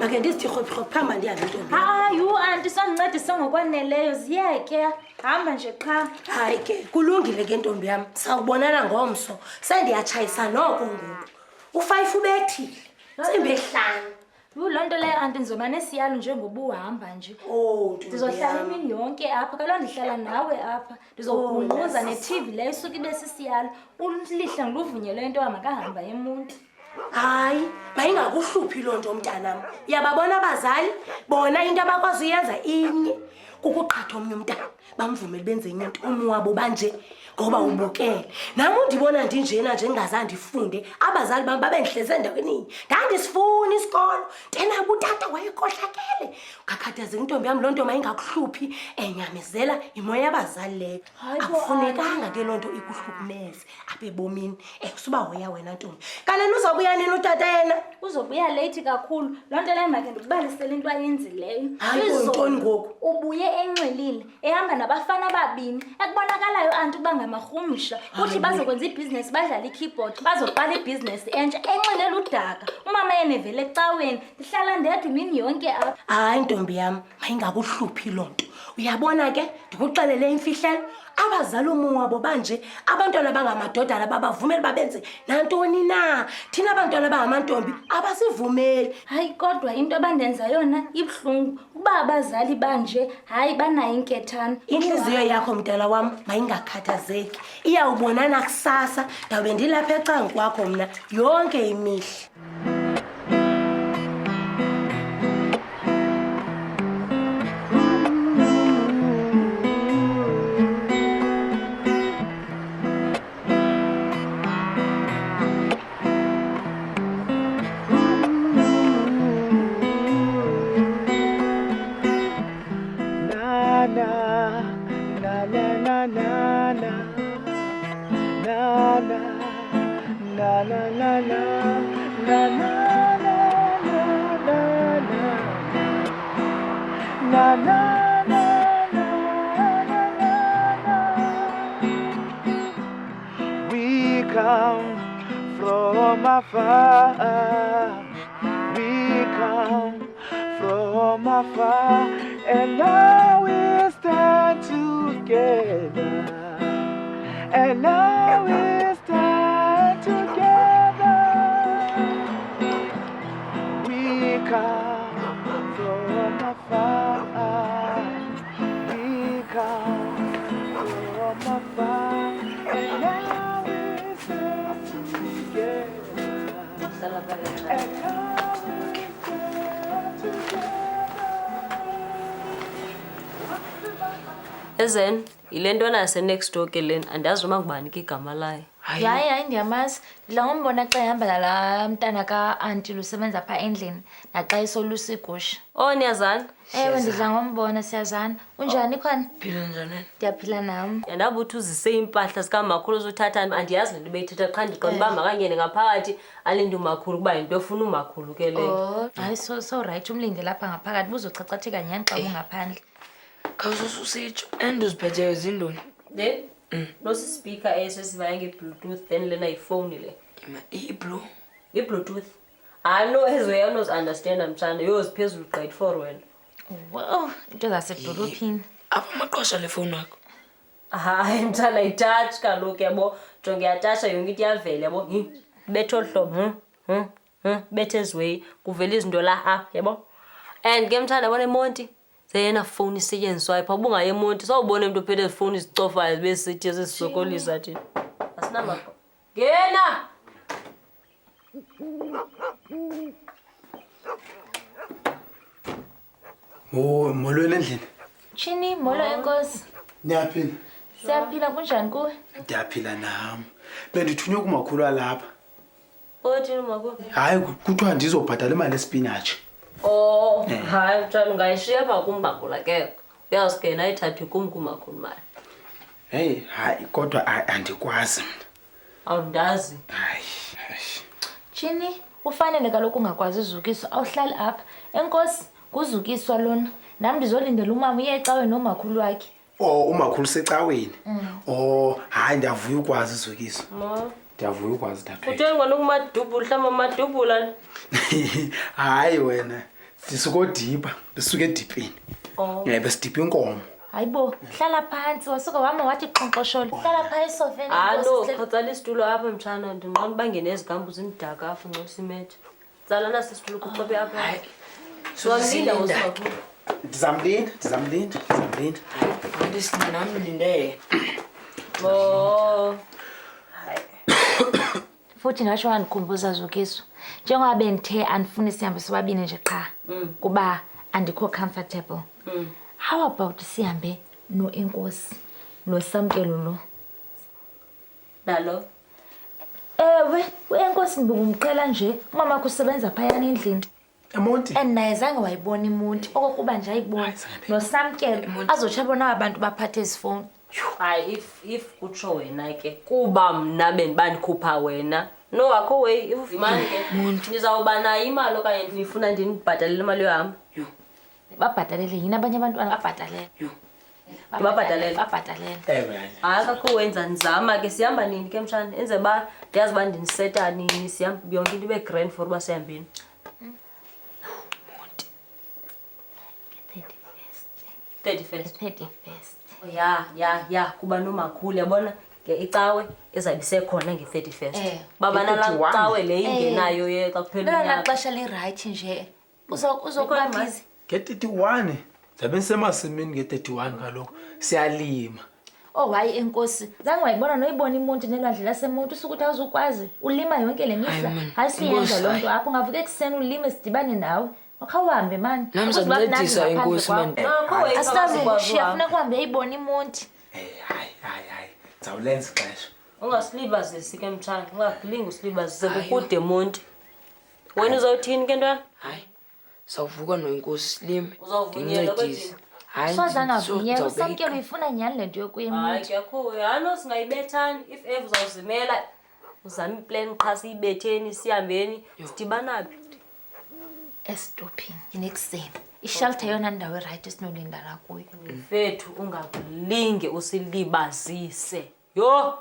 make ndithi khophi phamba ndihambe ntombi. Hayi anti sandincedisa ngokwaneleyo ziyeke hamba nje qha. Hayi ke kulungile ke ntombi yami sawubonana ngomso sendiyatshayisa noko ngoku u5 ubethile simbe 5. Lonto leyo anti ndizomane siyalo njengoba uhamba nje. Ndizohlala imini yonke apha kaloku ndihlala nawe apha. Ndizokungquza neTV leyo isuka ibe sisiyalo. Ulihla ngiluvunyelwe into amakahamba emuntu. Hayi mayingakuhluphi lonto mntanami. Uyababona abazali bona into abakwazi uyenza inye kukuqhatha omnye umntana bamvumele benze enye into umwabo banje ngoba ubukele. Nami undibona ndinjena nje ngingazange ndifunde abazali bami babendihleze endaweni ngandisifuna isikolo tena utata wayekhohlakele ngakhathazeka intombi yami lonto mayingakuhluphi enyamezela imoya yabazali leyo. Akufunekanga ke lonto ikuhlukumeze apha ebomini usuba hoya wena ntombi kanene uzobuya nini utata yena uzobuya late kakhulu lonto leyo make ndikubalisele into ayenzileyo. Hayi ngoku ubuye enxelile ehamba nabafana ababini ekubonakalayo anti kuba ngamarhumsha kuthi bazokwenza ibhizinesi badlala ikeyboard bazoqala ibhizinesi entsha enxelela udaka umama yena evele ecaweni ndihlala ndedwa imini yonke apha. Hayi ntombi yami mayingakuhluphi lonto uyabona ke ndikuxelele imfihlelo abazali umuwabo banje abantwana bangamadodana babavumeli babenze nantoni na thina abantwana bangamantombi abasivumeli. Hayi kodwa into abandenza yona ibhlungu ukuba abazali banje hayi banayo inkethana. Inhliziyo yakho mntana wami mayingakhathazeki iyawubonana kusasa ndawube ndilapha ecangu kwakho mna yonke imihla. We come from afar. We come from afar, and now we stand together. And now we stand together. We come from afar. We come from afar, and now we stand together. And now we stand together. Ezen ilento nase next door ke lena andazi uma ngubani ke igama layo. Hayi ndiyamazi ndidla ngombona xa ehamba nala mntana ka-anti lusebenza phaa endlini naxa esolusa igusha. Niyazana? Ewe ndidla ngombona siyazana. Unjani khona? Phila njani? Ndiyaphila nam. Yandabe uthi uzise impahla zikamakhulu uzothatha andiyazi lento beyithetha qha ndiqonda uba makangene ngaphakathi alinde umakhulu kuba yinto efuna umakhulu ke leyo. Hayi so right umlinde lapha ngaphakathi buzochachatheka nyani xa ungaphandle. Khawusitsho endiziphetheyo zindoni. Le lo speaker esesivaya nge-Bluetooth then lena ifone le. I-blue. I-Bluetooth. I know ezoya understand mtshana yoziphezulu grade 4 wena. Wow, into zasedolophini. Apha amaqosha le phone yakho. Hayi mtshana itouch kaloku yabo jonge yatasha yonke into yavela yabo betho hlobo bethe ezway kuvela izinto la apha yabo. And ke mtshana yabona emonti yena phone isetyenziswayo pha ubungaye emonti sawubona umuntu ophethe ifoni izicofayo besithi esisokolisa thina asinamaqo ngena molweni endlini. Chini molo enkosi. Niyaphila? Siyaphila kunjani kuwe? Ndiyaphila nami. Bendithunywe kumakhulu alapha. othini umakhulu Hayi kuthiwa ndizobhatala imali espinach. Hayi mntwana ungayishiya pha kumbakhula ke uyazigena ayithathe kumakhulu mali. Hey hayi kodwa andikwazi mina. Awundazi. Hayi. Chini ufanele kaloku ungakwazi uzukiswa awuhlali apha. Enkosi kuzukiswa lona. Nami ndizolindela umama uye ecaweni nomakhulu wakhe. Umakhulu secaweni. Hayi ndiyavuya ukwazi izukiswa. Ndiyavuya ukwazi tathu. Uthengwa nokumadubula mhlamba amadubula. Hayi wena Ndisuka odipa, ndisuka edipini. Besidipha inkomo. Hayibo, hlala phansi wasuka wama wathi qonqosholo. Hlala phansi esofeni. No, khatsala isitulo apha mtshana ndinqona bangene ezigambu zimdaka apha nxosimethe. Tsala nasisitulo kuxobe apha. Hayi. Siwamlinda ngosibakhulu. Ndizamlinda. Kanti sinamlinde. Futhi ngasho wandikhumbuza Zukiso. Njengoba bendithe andifuni sihambe sobabini nje qha kuba andikho comfortable. How about sihambe noenkosi nosamkelo lo? Nalo. Ewe, uenkosi ndibumqhela nje umama kusebenza phaya endlini. Emonti. And naye zange wayibona imonti okokuba nje ayibona nosamkelo azotsha bona abantu baphathe izifoni. Hayi if kutsho wena ke kuba mna bendikhupha wena. No akho way if imali ke nizawuba nayo imali okanye nifuna ndinibhatalele imali yohamba. Babhatalele yini abanye abantu babhatalele. Babhatalele. Ewe. Akho wenza nizama ke sihamba nini ke mtshana enze ba ndiyazi ba ndiniseta nini sihamba yonke into ibe grand for ba sihambeni. 31st. Ya kuba nomakhulu yabona ke icawe ezabe sekhona nge31st. Baba nala cawe le ingenayo ye xa kuphela Lona unyaka. xesha le right nje. Uzokuba busy. Nge-31 zabe semasimini nge-31 kaloku siyalima. Oh hayi enkosi. Zange wayibona noyibona imonti nelwandle lasemonti usukuthi awuzukwazi ulima yonke le mihla. Hayi siyenza lonto apho ungavuka ekseni ulime sidibane nawe. Akhawuhambe man. Namzancedisa inkosi man. Akho way Asishiya funa kuhambe uyibona imonti. Hayi. Zawulenza ixesha. Ungasilibazisi ke mtshana ungakulinga usilibazise kukude monti. Wena uzawuthini ke ntwana? Hayi. Sawuvuka noinkosi slime. Uzavunyelwa Ngincedise. Hayi. Sozana vunyelwa usamkelo uyifuna nyani lento yokuya Hayi emonti. yakho yano singayibethani if ever uzawuzimela uzama iplan qha siyibetheni sihambeni sidibana phi. Estopini inekuseni. Ishelter yona ndawo right esinolindana kuyo. Mfethu ungakulinge usilibazise. Yo!